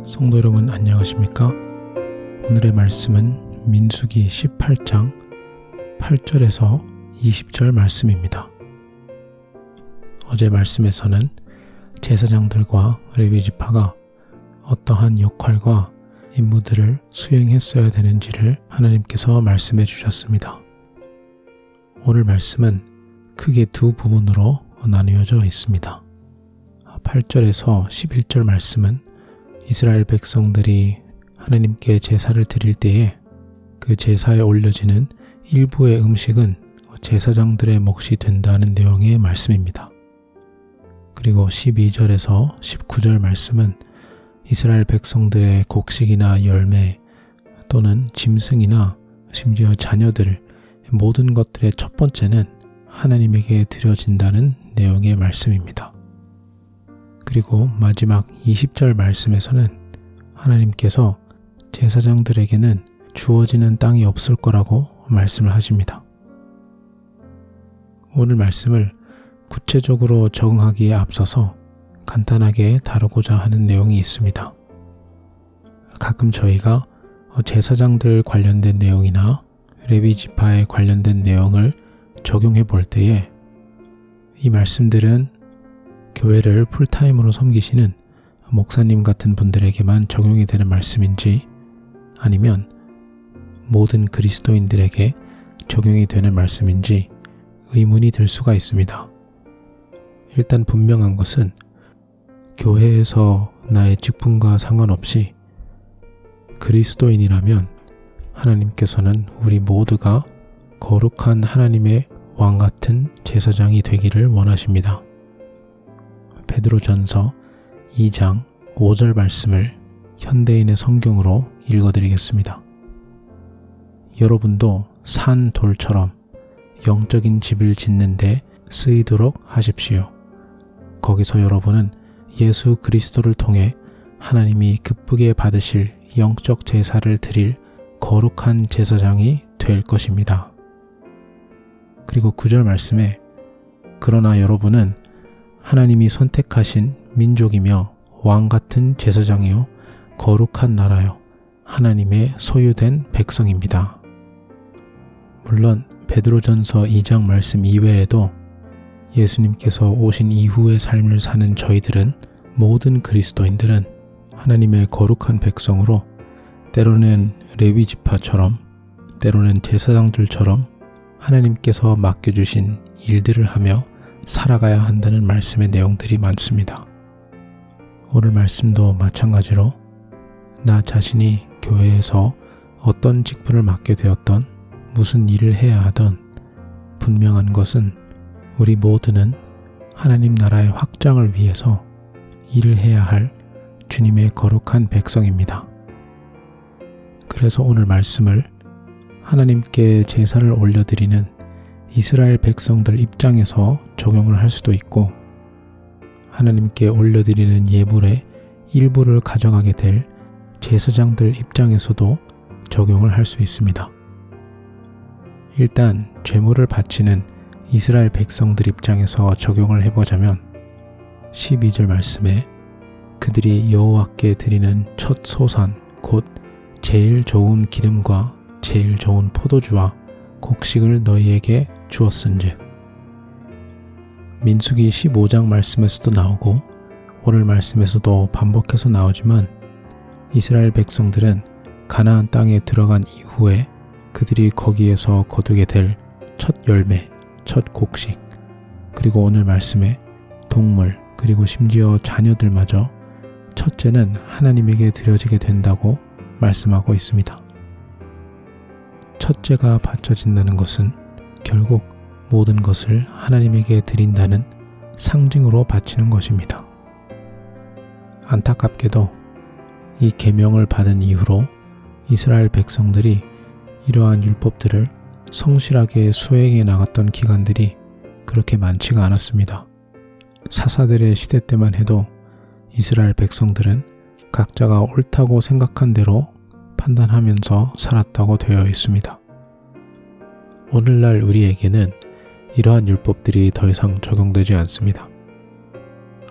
성도 여러분 안녕하십니까? 오늘의 말씀은 민수기 18장 8절에서 20절 말씀입니다. 어제 말씀에서는 제사장들과 레위지파가 어떠한 역할과 임무들을 수행했어야 되는지를 하나님께서 말씀해 주셨습니다. 오늘 말씀은 크게 두 부분으로 나누어져 있습니다. 8절에서 11절 말씀은 이스라엘 백성들이 하나님께 제사를 드릴 때에 그 제사에 올려지는 일부의 음식은 제사장들의 몫이 된다는 내용의 말씀입니다. 그리고 12절에서 19절 말씀은 이스라엘 백성들의 곡식이나 열매 또는 짐승이나 심지어 자녀들 모든 것들의 첫 번째는 하나님에게 드려진다는 내용의 말씀입니다. 그리고 마지막 20절 말씀에서는 하나님께서 제사장들에게는 주어지는 땅이 없을 거라고 말씀을 하십니다. 오늘 말씀을 구체적으로 적응하기에 앞서서 간단하게 다루고자 하는 내용이 있습니다. 가끔 저희가 제사장들 관련된 내용이나 레위지파에 관련된 내용을 적용해 볼 때에 이 말씀들은 교회를 풀타임으로 섬기시는 목사님 같은 분들에게만 적용이 되는 말씀인지 아니면 모든 그리스도인들에게 적용이 되는 말씀인지 의문이 들 수가 있습니다. 일단 분명한 것은 교회에서 나의 직분과 상관없이 그리스도인이라면 하나님께서는 우리 모두가 거룩한 하나님의 왕 같은 제사장이 되기를 원하십니다. 베드로전서 2장 5절 말씀을 현대인의 성경으로 읽어드리겠습니다. 여러분도 산 돌처럼 영적인 집을 짓는 데 쓰이도록 하십시오. 거기서 여러분은 예수 그리스도를 통해 하나님이 기쁘게 받으실 영적 제사를 드릴 거룩한 제사장이 될 것입니다. 그리고 9절 말씀에 그러나 여러분은 하나님이 선택하신 민족이며 왕 같은 제사장이요 거룩한 나라요 하나님의 소유된 백성입니다. 물론 베드로전서 2장 말씀 이외에도 예수님께서 오신 이후의 삶을 사는 저희들은 모든 그리스도인들은 하나님의 거룩한 백성으로 때로는 레위지파처럼 때로는 제사장들처럼 하나님께서 맡겨주신 일들을 하며 살아가야 한다는 말씀의 내용들이 많습니다. 오늘 말씀도 마찬가지로 나 자신이 교회에서 어떤 직분을 맡게 되었던 무슨 일을 해야 하던 분명한 것은 우리 모두는 하나님 나라의 확장을 위해서 일을 해야 할 주님의 거룩한 백성입니다. 그래서 오늘 말씀을 하나님께 제사를 올려드리는 이스라엘 백성들 입장에서 적용을 할 수도 있고 하나님께 올려드리는 예물의 일부를 가져가게 될 제사장들 입장에서도 적용을 할 수 있습니다. 일단 제물을 바치는 이스라엘 백성들 입장에서 적용을 해보자면 12절 말씀에 그들이 여호와께 드리는 첫 소산 곧 제일 좋은 기름과 제일 좋은 포도주와 곡식을 너희에게 주었은즉 민수기 15장 말씀에서도 나오고 오늘 말씀에서도 반복해서 나오지만 이스라엘 백성들은 가나안 땅에 들어간 이후에 그들이 거기에서 거두게 될 첫 열매, 첫 곡식 그리고 오늘 말씀에 동물 그리고 심지어 자녀들마저 첫째는 하나님에게 드려지게 된다고 말씀하고 있습니다. 첫째가 바쳐진다는 것은 결국 모든 것을 하나님에게 드린다는 상징으로 바치는 것입니다. 안타깝게도 이 계명을 받은 이후로 이스라엘 백성들이 이러한 율법들을 성실하게 수행해 나갔던 기간들이 그렇게 많지가 않았습니다. 사사들의 시대 때만 해도 이스라엘 백성들은 각자가 옳다고 생각한 대로 판단하면서 살았다고 되어 있습니다. 오늘날 우리에게는 이러한 율법들이 더 이상 적용되지 않습니다.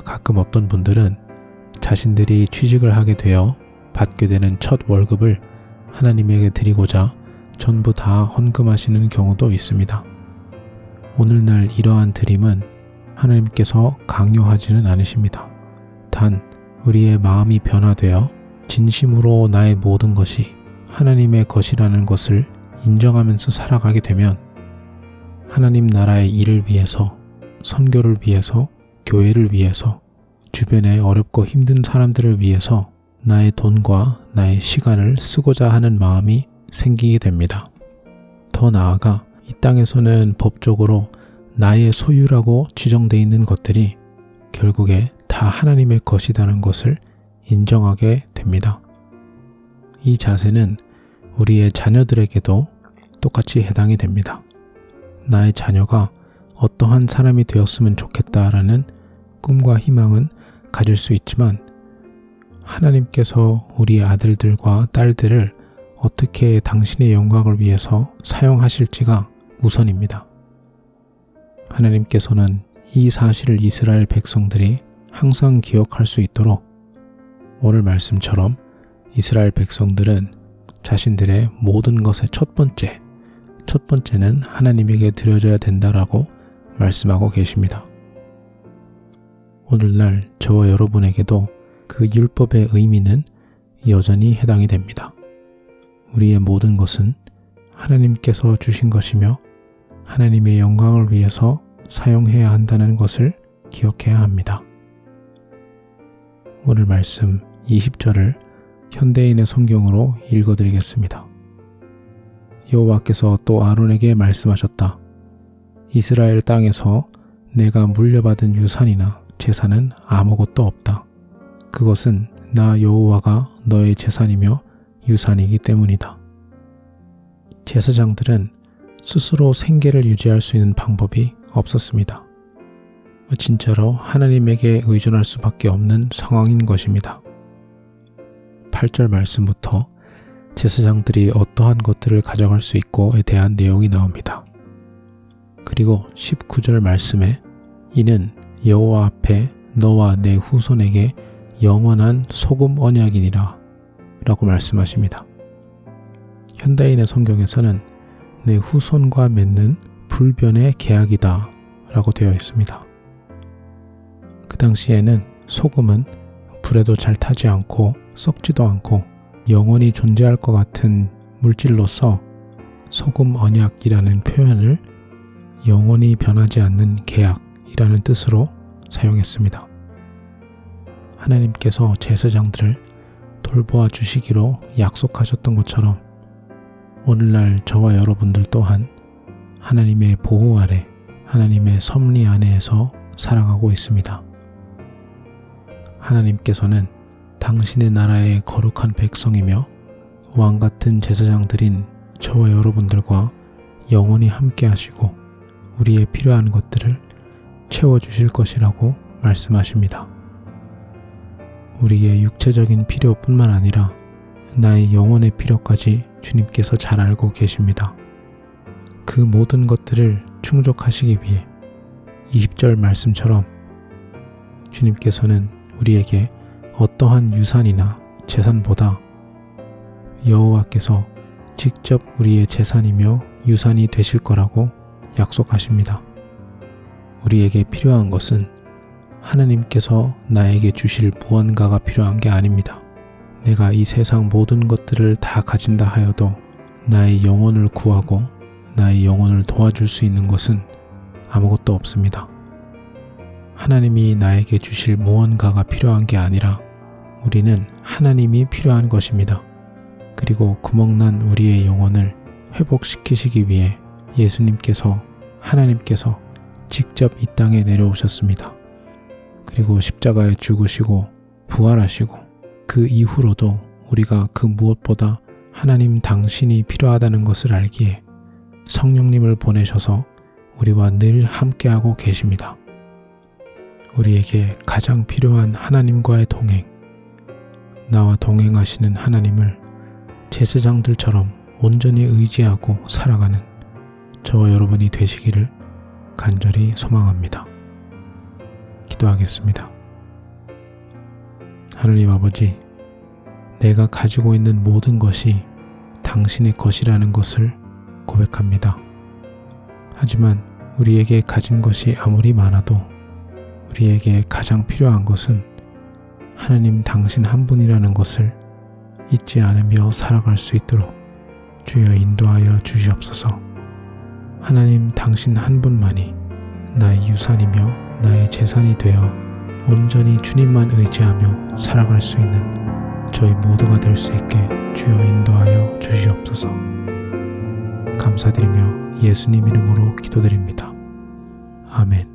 가끔 어떤 분들은 자신들이 취직을 하게 되어 받게 되는 첫 월급을 하나님에게 드리고자 전부 다 헌금하시는 경우도 있습니다. 오늘날 이러한 드림은 하나님께서 강요하지는 않으십니다. 단 우리의 마음이 변화되어 진심으로 나의 모든 것이 하나님의 것이라는 것을 인정하면서 살아가게 되면 하나님 나라의 일을 위해서, 선교를 위해서, 교회를 위해서, 주변의 어렵고 힘든 사람들을 위해서 나의 돈과 나의 시간을 쓰고자 하는 마음이 생기게 됩니다. 더 나아가 이 땅에서는 법적으로 나의 소유라고 지정되어 있는 것들이 결국에 다 하나님의 것이라는 것을 인정하게 됩니다. 이 자세는 우리의 자녀들에게도 똑같이 해당이 됩니다. 나의 자녀가 어떠한 사람이 되었으면 좋겠다라는 꿈과 희망은 가질 수 있지만 하나님께서 우리의 아들들과 딸들을 어떻게 당신의 영광을 위해서 사용하실지가 우선입니다. 하나님께서는 이 사실을 이스라엘 백성들이 항상 기억할 수 있도록 오늘 말씀처럼 이스라엘 백성들은 자신들의 모든 것의 첫 번째는 하나님에게 드려져야 된다라고 말씀하고 계십니다. 오늘날 저와 여러분에게도 그 율법의 의미는 여전히 해당이 됩니다. 우리의 모든 것은 하나님께서 주신 것이며 하나님의 영광을 위해서 사용해야 한다는 것을 기억해야 합니다. 오늘 말씀 20절을 현대인의 성경으로 읽어드리겠습니다. 여호와께서 또 아론에게 말씀하셨다. 이스라엘 땅에서 내가 물려받은 유산이나 재산은 아무것도 없다. 그것은 나 여호와가 너의 재산이며 유산이기 때문이다. 제사장들은 스스로 생계를 유지할 수 있는 방법이 없었습니다. 진짜로 하나님에게 의존할 수밖에 없는 상황인 것입니다. 8절 말씀부터 제사장들이 어떠한 것들을 가져갈 수 있고에 대한 내용이 나옵니다. 그리고 19절 말씀에 이는 여호와 앞에 너와 내 후손에게 영원한 소금 언약이니라 라고 말씀하십니다. 현대인의 성경에서는 내 후손과 맺는 불변의 계약이다 라고 되어 있습니다. 그 당시에는 소금은 불에도 잘 타지 않고 썩지도 않고 영원히 존재할 것 같은 물질로서 소금 언약이라는 표현을 영원히 변하지 않는 계약이라는 뜻으로 사용했습니다. 하나님께서 제사장들을 돌보아 주시기로 약속하셨던 것처럼 오늘날 저와 여러분들 또한 하나님의 보호 아래, 하나님의 섭리 안에서 살아가고 있습니다. 하나님께서는 당신의 나라의 거룩한 백성이며 왕같은 제사장들인 저와 여러분들과 영원히 함께 하시고 우리의 필요한 것들을 채워주실 것이라고 말씀하십니다. 우리의 육체적인 필요뿐만 아니라 나의 영혼의 필요까지 주님께서 잘 알고 계십니다. 그 모든 것들을 충족하시기 위해 20절 말씀처럼 주님께서는 우리에게 어떠한 유산이나 재산보다 여호와께서 직접 우리의 재산이며 유산이 되실 거라고 약속하십니다. 우리에게 필요한 것은 하나님께서 나에게 주실 무언가가 필요한 게 아닙니다. 내가 이 세상 모든 것들을 다 가진다 하여도 나의 영혼을 구하고 나의 영혼을 도와줄 수 있는 것은 아무것도 없습니다. 하나님이 나에게 주실 무언가가 필요한 게 아니라 우리는 하나님이 필요한 것입니다. 그리고 구멍난 우리의 영혼을 회복시키시기 위해 하나님께서 직접 이 땅에 내려오셨습니다. 그리고 십자가에 죽으시고 부활하시고 그 이후로도 우리가 그 무엇보다 하나님 당신이 필요하다는 것을 알기에 성령님을 보내셔서 우리와 늘 함께하고 계십니다. 우리에게 가장 필요한 하나님과의 동행, 나와 동행하시는 하나님을 제사장들처럼 온전히 의지하고 살아가는 저와 여러분이 되시기를 간절히 소망합니다. 기도하겠습니다. 하느님 아버지, 내가 가지고 있는 모든 것이 당신의 것이라는 것을 고백합니다. 하지만 우리에게 가진 것이 아무리 많아도 우리에게 가장 필요한 것은 하나님 당신 한 분이라는 것을 잊지 않으며 살아갈 수 있도록 주여 인도하여 주시옵소서. 하나님 당신 한 분만이 나의 유산이며 나의 재산이 되어 온전히 주님만 의지하며 살아갈 수 있는 저희 모두가 될 수 있게 주여 인도하여 주시옵소서. 감사드리며 예수님 이름으로 기도드립니다. 아멘.